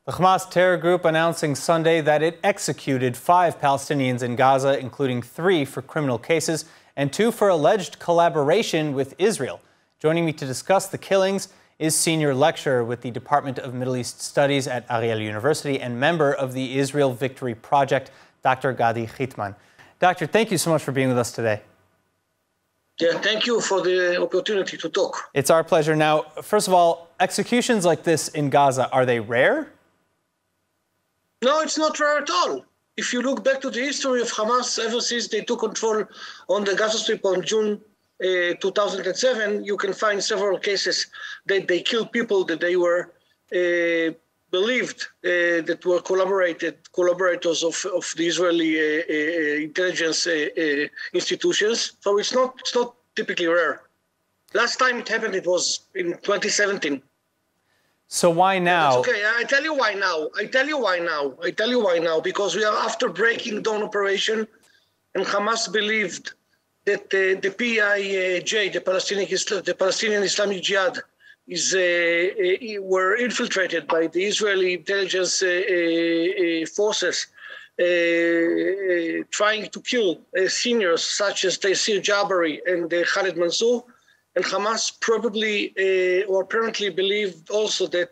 The Hamas terror group announcing Sunday that it executed 5 Palestinians in Gaza, including 3 for criminal cases and 2 for alleged collaboration with Israel. Joining me to discuss the killings is senior lecturer with the Department of Middle East Studies at Ariel University and member of the Israel Victory Project, Dr. Gadi Hitman. Doctor, thank you so much for being with us today. Yeah, thank you for the opportunity to talk. It's our pleasure. Now, first of all, executions like this in Gaza, are they rare? No, it's not rare at all. If you look back to the history of Hamas, ever since they took control on the Gaza Strip on June 2007, you can find several cases that they killed people that they were believed that were collaborators of the Israeli intelligence institutions. So it's not typically rare. Last time it happened, it was in 2017. So why now? That's okay. I tell you why now. Because we are after breaking down operation, and Hamas believed that the PIJ, the Palestinian Islamic Jihad, were infiltrated by the Israeli intelligence forces, trying to kill seniors such as Taysir Jabari and Khalid Mansour. And Hamas probably or apparently believed also that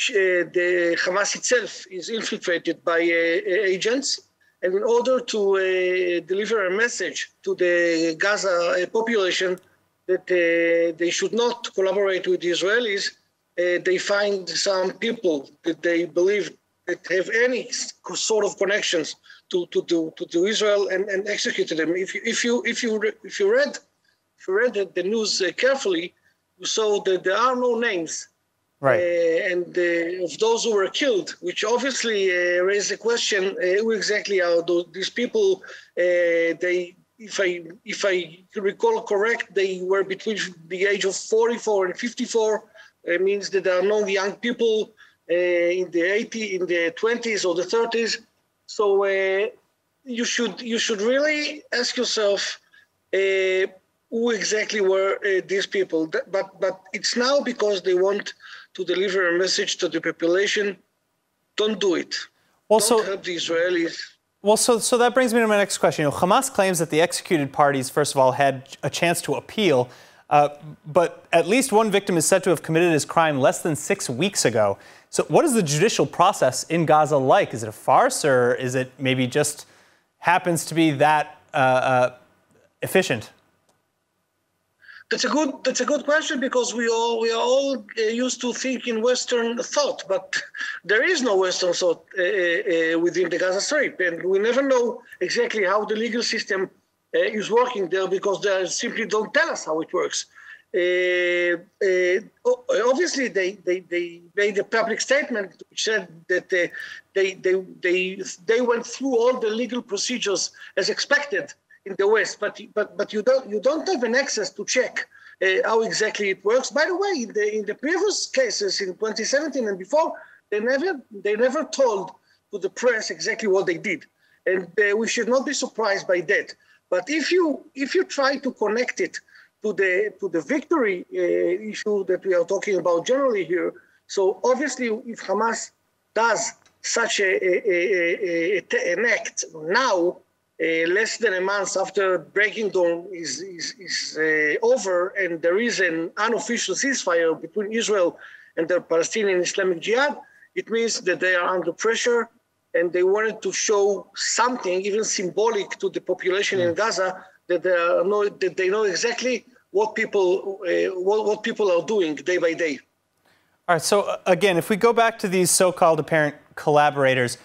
the Hamas itself is infiltrated by agents. And in order to deliver a message to the Gaza population that they should not collaborate with the Israelis, they find some people that they believe that have any sort of connections to Israel and executed them. If you read the news carefully, you saw that there are no names, right? And of those who were killed, which obviously raised the question: who exactly are these people? If I recall correct, they were between the age of 44 and 54. It means that there are no young people in the 20s or the 30s. So you should really ask yourself. Who exactly were these people? But it's now because they want to deliver a message to the population. Don't do it. Don't help the Israelis. Well, so that brings me to my next question. Hamas claims that the executed parties, first of all, had a chance to appeal, but at least one victim is said to have committed his crime less than 6 weeks ago. So what is the judicial process in Gaza like? Is it a farce, or is it maybe just happens to be that efficient? That's a good question, because we are all used to think in Western thought, but there is no Western thought within the Gaza Strip, and we never know exactly how the legal system is working there, because they simply don't tell us how it works. Obviously, they made a public statement which said that they went through all the legal procedures as expected in the West, but you don't have an access to check how exactly it works. By the way, in the previous cases in 2017 and before, they never told to the press exactly what they did, and we should not be surprised by that. But if you try to connect it to the victory issue that we are talking about generally here, so obviously if Hamas does such an act now, less than a month after breaking down is over, and there is an unofficial ceasefire between Israel and the Palestinian Islamic Jihad, it means that they are under pressure, and they wanted to show something, even symbolic, to the population in Gaza, that they know exactly what people are doing day by day. All right. So again, if we go back to these so-called apparent collaborators.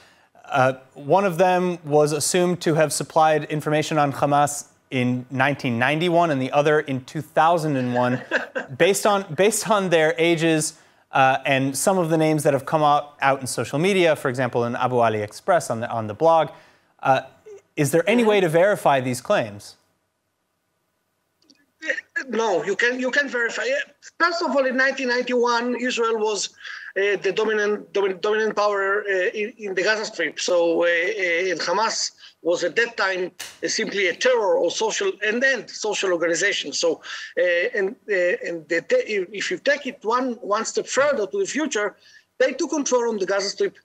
One of them was assumed to have supplied information on Hamas in 1991 and the other in 2001. based on their ages and some of the names that have come out in social media, for example, in Abu Ali Express on the blog, is there any way to verify these claims? No, you can verify. First of all, in 1991, Israel was the dominant power in the Gaza Strip. So and Hamas was at that time simply a terror or social organization. So if you take it one step further to the future, They took control on the Gaza Strip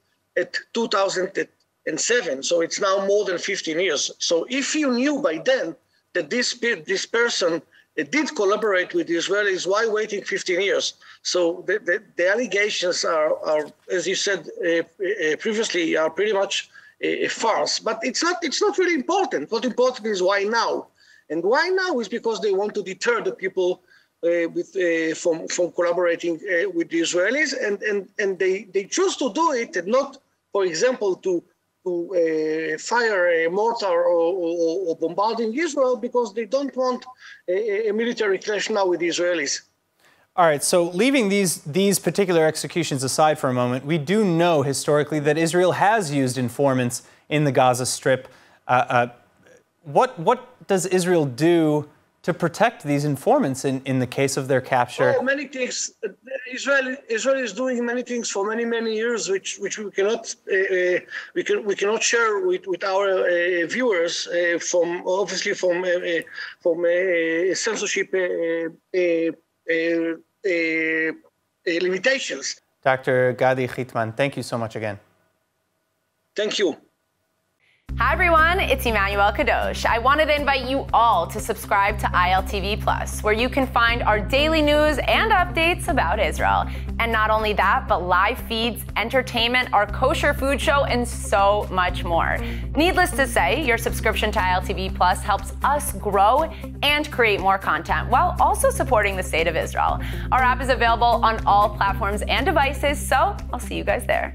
at 2007, so it's now more than 15 years. So if you knew by then that this person did collaborate with the Israelis, why waiting 15 years? So the allegations are, as you said previously, are pretty much a farce. But it's not really important. What important is why now. And why now is because they want to deter the people from collaborating with the Israelis, and they choose to do it, and not, for example, to fire a mortar or bombarding Israel, because they don't want a military clash now with the Israelis. All right, so leaving these particular executions aside for a moment, we do know historically that Israel has used informants in the Gaza Strip. What does Israel do to protect these informants in the case of their capture? Oh, many things. Israel is doing many things for many years, which we cannot share with our viewers from censorship limitations. Dr. Gadi Hitman, thank you so much again. Thank you. Hi everyone, it's Emmanuel Kadosh. I wanted to invite you all to subscribe to ILTV Plus, where you can find our daily news and updates about Israel. And not only that, but live feeds, entertainment, our kosher food show, and so much more. Needless to say, your subscription to ILTV Plus helps us grow and create more content while also supporting the state of Israel. Our app is available on all platforms and devices, so I'll see you guys there.